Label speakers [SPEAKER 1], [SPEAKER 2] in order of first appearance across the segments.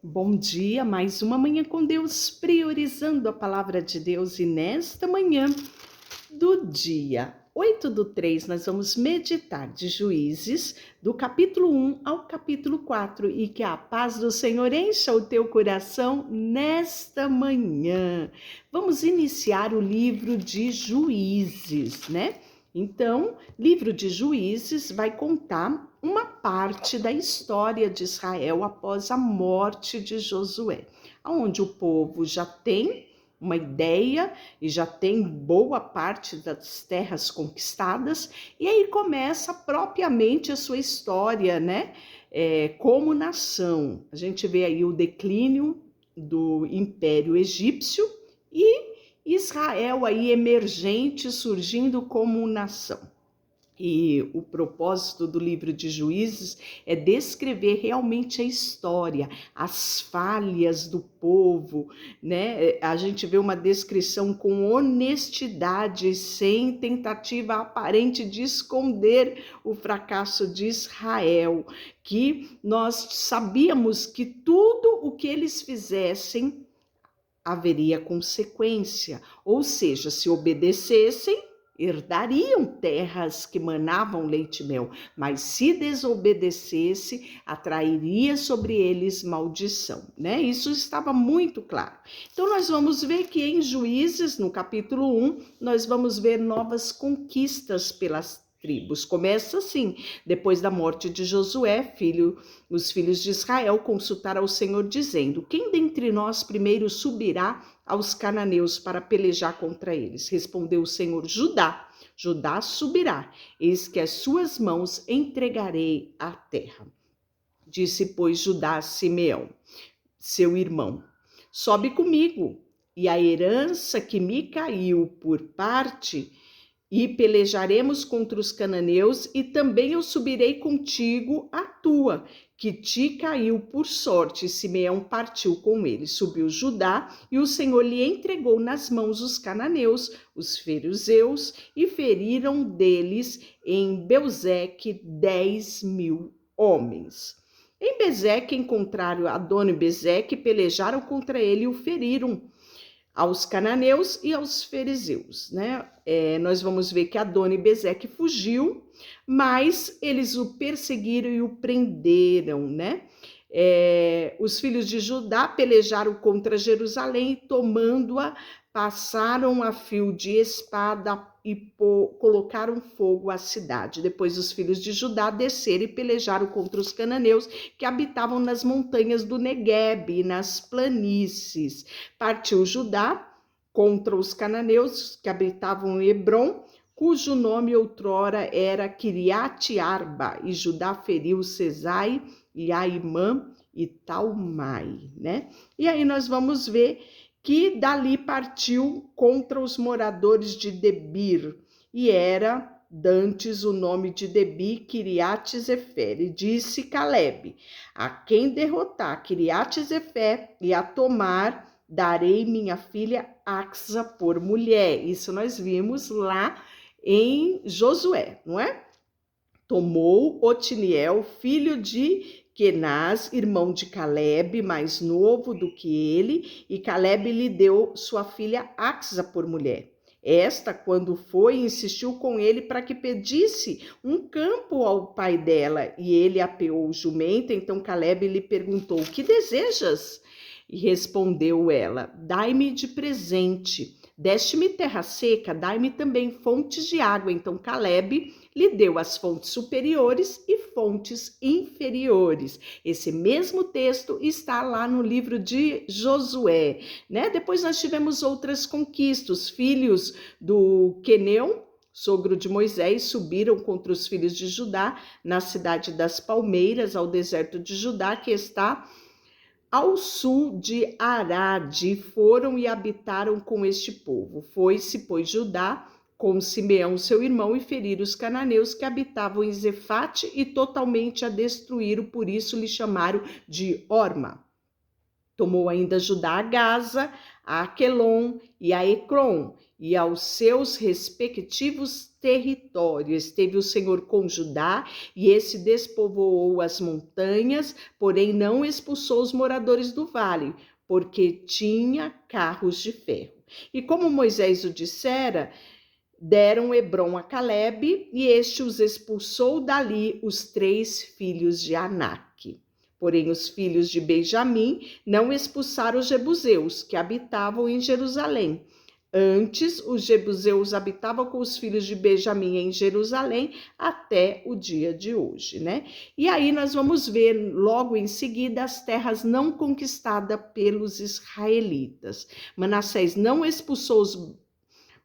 [SPEAKER 1] Bom dia, mais uma manhã com Deus, priorizando a palavra de Deus. E nesta manhã do dia 8/3, nós vamos meditar de Juízes, do capítulo 1 ao capítulo 4. E que a paz do Senhor encha o teu coração nesta manhã. Vamos iniciar o livro de Juízes, né? Então, livro de Juízes vai contar uma parte da história de Israel após a morte de Josué, onde o povo já tem uma ideia e já tem boa parte das terras conquistadas, e aí começa propriamente a sua história, né? Como nação. A gente vê aí o declínio do Império Egípcio e Israel aí emergente, surgindo como nação. E o propósito do livro de Juízes é descrever realmente a história, as falhas do povo, né? A gente vê uma descrição com honestidade, sem tentativa aparente de esconder o fracasso de Israel, que nós sabíamos que tudo o que eles fizessem haveria consequência, ou seja, se obedecessem, herdariam terras que manavam leite e mel, mas se desobedecesse, atrairia sobre eles maldição, né? Isso estava muito claro. Então nós vamos ver que em Juízes, no capítulo 1, nós vamos ver novas conquistas pelas tribos. Começa assim: depois da morte de Josué, os filhos de Israel consultaram ao Senhor, dizendo: quem dentre nós primeiro subirá aos cananeus para pelejar contra eles? Respondeu o Senhor: Judá. Judá subirá, eis que as suas mãos entregarei à terra. Disse, pois, Judá a Simeão, seu irmão: sobe comigo, e a herança que me caiu por parte, e pelejaremos contra os cananeus, e também eu subirei contigo a tua, que te caiu por sorte. E Simeão partiu com ele. Subiu Judá, e o Senhor lhe entregou nas mãos os cananeus, os ferezeus, e feriram deles em Belzeque 10.000 homens. Em Bezeque encontraram Adoni-Bezeque, pelejaram contra ele e o feriram, aos cananeus e aos fariseus, né? Nós vamos ver que Adoni-Bezeque fugiu, mas eles o perseguiram e o prenderam, né? Os filhos de Judá pelejaram contra Jerusalém, tomando-a, passaram a fio de espada e colocaram fogo à cidade. Depois os filhos de Judá desceram e pelejaram contra os cananeus que habitavam nas montanhas do Neguebe e nas planícies. Partiu Judá contra os cananeus que habitavam em Hebrom, cujo nome outrora era Quiriate-Arba, e Judá feriu Sesai e Aimã e Talmai, né? E aí nós vamos ver que dali partiu contra os moradores de Debir, e era dantes o nome de Debir Quiriate-Zefer, e disse Calebe: a quem derrotar Quiriate-Zefer e a tomar, darei minha filha Axa por mulher. Isso nós vimos lá em Josué, não é? Tomou Otiniel, filho de Quenaz, irmão de Calebe, mais novo do que ele, e Calebe lhe deu sua filha Axa por mulher. Esta, quando foi, insistiu com ele para que pedisse um campo ao pai dela, e ele apeou o jumento. Então Calebe lhe perguntou: o que desejas? E respondeu ela: dai-me de presente. Deste-me terra seca, dai-me também fontes de água. Então Calebe lhe deu as fontes superiores e fontes inferiores. Esse mesmo texto está lá no livro de Josué, né? Depois nós tivemos outras conquistas. Os filhos do Queneu, sogro de Moisés, subiram contra os filhos de Judá na cidade das Palmeiras, ao deserto de Judá, que está ao sul de Arade, foram e habitaram com este povo. Foi-se, pois, Judá com Simeão, seu irmão, e feriram os cananeus que habitavam em Zefate e totalmente a destruíram, por isso lhe chamaram de Orma. Tomou ainda Judá a Gaza, a Aquelon e a Ecrom, e aos seus respectivos territórios. Esteve o Senhor com Judá, e esse despovoou as montanhas, porém não expulsou os moradores do vale, porque tinha carros de ferro. E como Moisés o dissera, deram Hebrom a Calebe, e este os expulsou dali os 3 filhos de Anak. Porém, os filhos de Benjamim não expulsaram os jebuseus, que habitavam em Jerusalém. Antes, os jebuseus habitavam com os filhos de Benjamim em Jerusalém até o dia de hoje, né? E aí nós vamos ver logo em seguida as terras não conquistadas pelos israelitas. Manassés não expulsou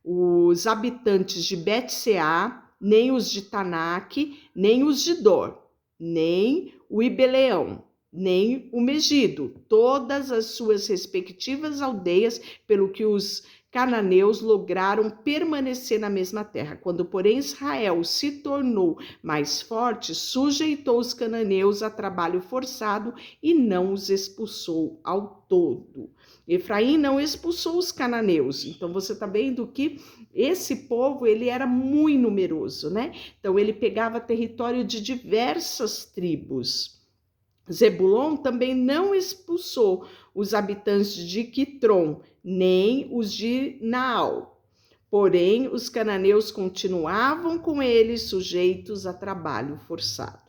[SPEAKER 1] os habitantes de Bet-Seá, nem os de Tanak, nem os de Dor, nem o Ibeleão, nem o Megido, todas as suas respectivas aldeias, pelo que os cananeus lograram permanecer na mesma terra. Quando, porém, Israel se tornou mais forte, sujeitou os cananeus a trabalho forçado e não os expulsou ao todo. Efraim não expulsou os cananeus. Então, você está vendo que esse povo, ele era muito numeroso, né? Então, ele pegava território de diversas tribos. Zebulon também não expulsou os habitantes de Quitrom, nem os de Naal. Porém, os cananeus continuavam com eles sujeitos a trabalho forçado.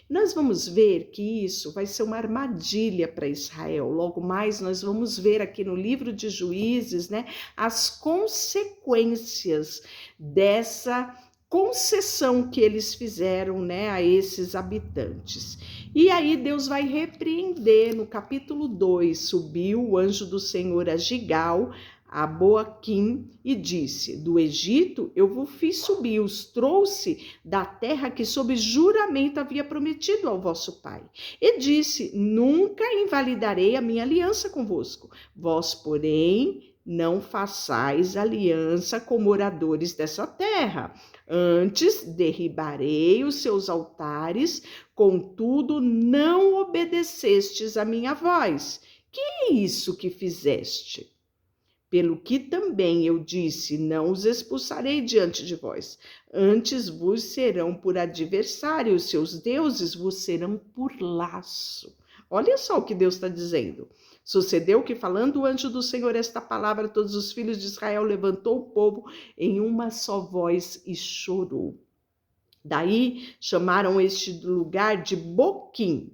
[SPEAKER 1] Nós vamos ver que isso vai ser uma armadilha para Israel. Logo mais, nós vamos ver aqui no livro de Juízes, né, as consequências dessa concessão que eles fizeram, né, a esses habitantes. E aí Deus vai repreender no capítulo 2, subiu o anjo do Senhor a Gigal, a Boaquim, e disse: do Egito eu vos fiz subir, os trouxe da terra que sob juramento havia prometido ao vosso pai. E disse: nunca invalidarei a minha aliança convosco. Vós, porém, não façais aliança com moradores dessa terra. Antes derribarei os seus altares, contudo não obedecestes a minha voz. Que é isso que fizeste? Pelo que também eu disse, não os expulsarei diante de vós. Antes vos serão por adversário, os seus deuses vos serão por laço. Olha só o que Deus está dizendo. Sucedeu que, falando o anjo do Senhor esta palavra, todos os filhos de Israel levantou o povo em uma só voz e chorou. Daí chamaram este lugar de Boquim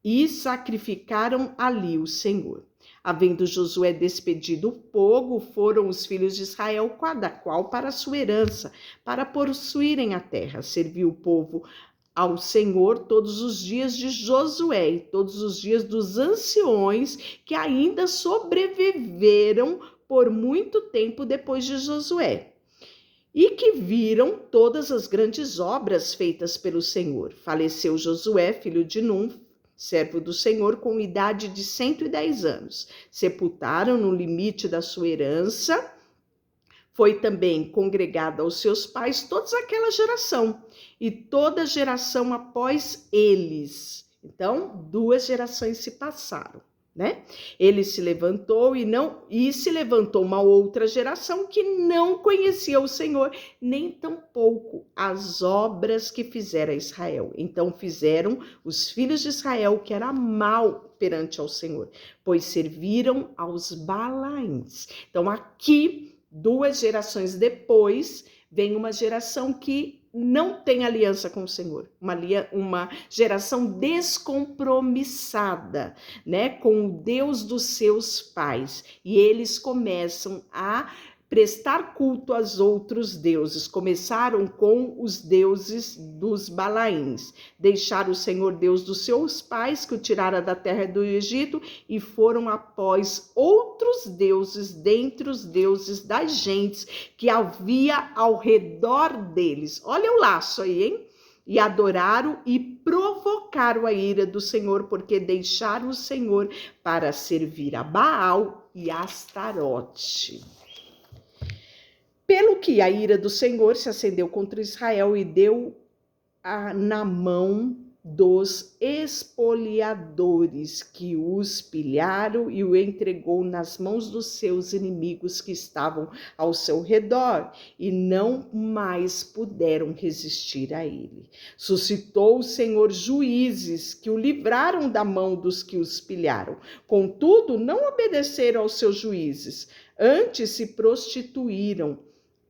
[SPEAKER 1] e sacrificaram ali o Senhor. Havendo Josué despedido o povo, foram os filhos de Israel, cada qual para a sua herança, para possuírem a terra. Serviu o povo ao Senhor todos os dias de Josué e todos os dias dos anciões que ainda sobreviveram por muito tempo depois de Josué, e que viram todas as grandes obras feitas pelo Senhor. Faleceu Josué, filho de Num, servo do Senhor, com idade de 110 anos. Sepultaram no limite da sua herança. Foi também congregada aos seus pais toda aquela geração, e toda geração após eles. Então, 2 gerações se passaram, né? Ele se levantou e se levantou uma outra geração que não conhecia o Senhor, nem tampouco as obras que fizera Israel. Então fizeram os filhos de Israel que era mal perante ao Senhor, pois serviram aos Balaíns. Então aqui, 2 gerações depois, vem uma geração que não tem aliança com o Senhor, uma geração descompromissada, né, com o Deus dos seus pais, e eles começam a prestar culto aos outros deuses. Começaram com os deuses dos Balaíns, deixaram o Senhor Deus dos seus pais, que o tirara da terra do Egito, e foram após outros deuses, dentre os deuses das gentes que havia ao redor deles. Olha o laço aí, hein? E adoraram e provocaram a ira do Senhor, porque deixaram o Senhor para servir a Baal e a Astarote. Pelo que a ira do Senhor se acendeu contra Israel e deu na mão dos espoliadores que os pilharam e o entregou nas mãos dos seus inimigos que estavam ao seu redor e não mais puderam resistir a ele. Suscitou o Senhor juízes que o livraram da mão dos que os pilharam. Contudo, não obedeceram aos seus juízes, antes se prostituíram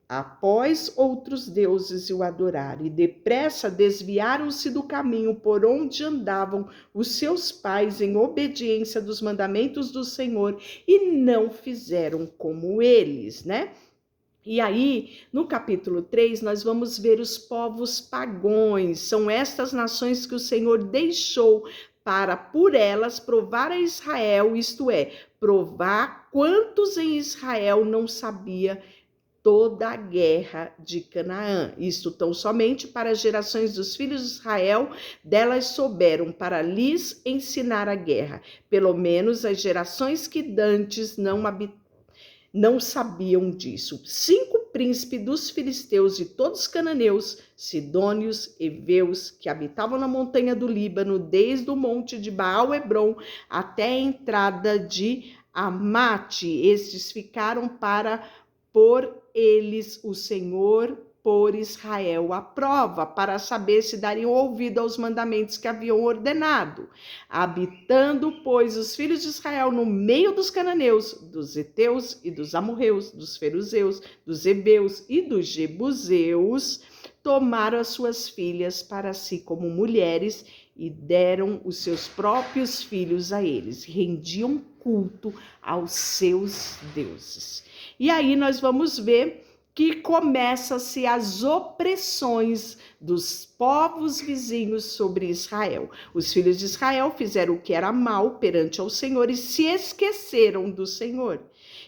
[SPEAKER 1] após outros deuses o adoraram, e depressa desviaram-se do caminho por onde andavam os seus pais em obediência dos mandamentos do Senhor, e não fizeram como eles, né? E aí, no capítulo 3, nós vamos ver os povos pagões. São estas nações que o Senhor deixou para, por elas, provar a Israel, isto é, provar quantos em Israel não sabia toda a guerra de Canaã. Isto tão somente para as gerações dos filhos de Israel, delas souberam para lhes ensinar a guerra. Pelo menos as gerações que dantes não sabiam disso. 5 príncipes dos filisteus e todos os cananeus, sidônios, heveus, que habitavam na montanha do Líbano, desde o monte de Baal-Hebron até a entrada de Amate, estes ficaram para por eles o Senhor por Israel à prova, para saber se dariam ouvido aos mandamentos que haviam ordenado. Habitando, pois, os filhos de Israel no meio dos cananeus, dos heteus e dos amorreus, dos feruzeus, dos heveus e dos jebuseus, tomaram as suas filhas para si como mulheres e deram os seus próprios filhos a eles. Rendiam culto aos seus deuses. E aí nós vamos ver que começam-se as opressões dos povos vizinhos sobre Israel. Os filhos de Israel fizeram o que era mal perante ao Senhor e se esqueceram do Senhor.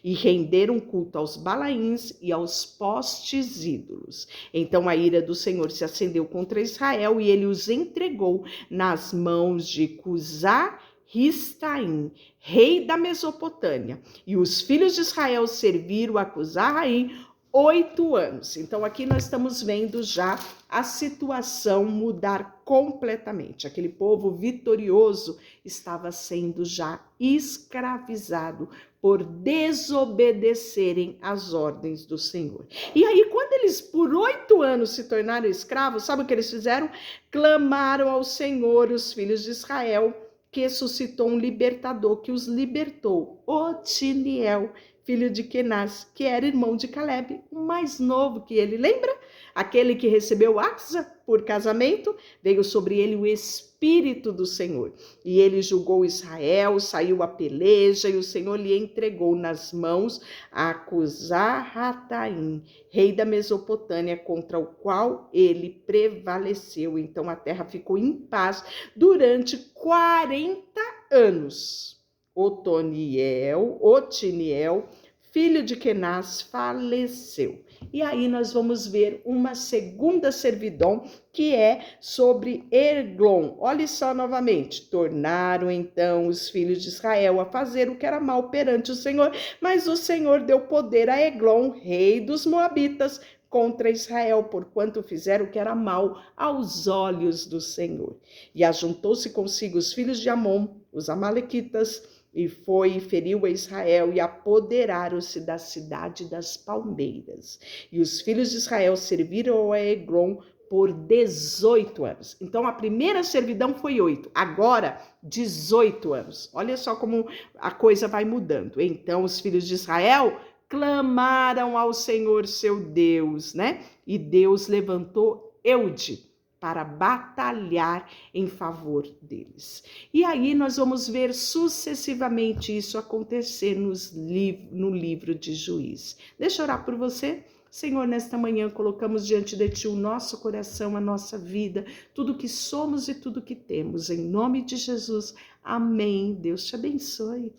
[SPEAKER 1] E renderam culto aos Balaíns e aos postes ídolos. Então a ira do Senhor se acendeu contra Israel e ele os entregou nas mãos de Cusá-Ristaim, rei da Mesopotâmia. E os filhos de Israel serviram a Cusá-Ristaim 8 anos. Então aqui nós estamos vendo já a situação mudar completamente. Aquele povo vitorioso estava sendo já escravizado por desobedecerem às ordens do Senhor. E aí, quando eles por 8 anos se tornaram escravos, sabe o que eles fizeram? Clamaram ao Senhor, os filhos de Israel, que suscitou um libertador, que os libertou, Otiniel, filho de Kenaz, que era irmão de Caleb, o mais novo que ele. Lembra? Aquele que recebeu Axa por casamento, veio sobre ele o Espírito do Senhor. E ele julgou Israel, saiu a peleja, e o Senhor lhe entregou nas mãos a Cusá-Rataim, rei da Mesopotâmia, contra o qual ele prevaleceu. Então a terra ficou em paz durante 40 anos. Otiniel, filho de Kenaz, faleceu. E aí nós vamos ver uma segunda servidão, que é sobre Eglon. Olha só novamente. Tornaram então os filhos de Israel a fazer o que era mal perante o Senhor, mas o Senhor deu poder a Eglon, rei dos Moabitas, contra Israel, porquanto fizeram o que era mal aos olhos do Senhor. E ajuntou-se consigo os filhos de Amon, os amalequitas, e foi e feriu a Israel, e apoderaram-se da cidade das palmeiras. E os filhos de Israel serviram a Eglon por 18 anos. Então, a primeira servidão foi 8, agora 18 anos. Olha só como a coisa vai mudando. Então, os filhos de Israel clamaram ao Senhor seu Deus, né? E Deus levantou Eude para batalhar em favor deles. E aí nós vamos ver sucessivamente isso acontecer no livro de Juízes. Deixa eu orar por você. Senhor, nesta manhã colocamos diante de Ti o nosso coração, a nossa vida, tudo que somos e tudo que temos. Em nome de Jesus, amém. Deus te abençoe.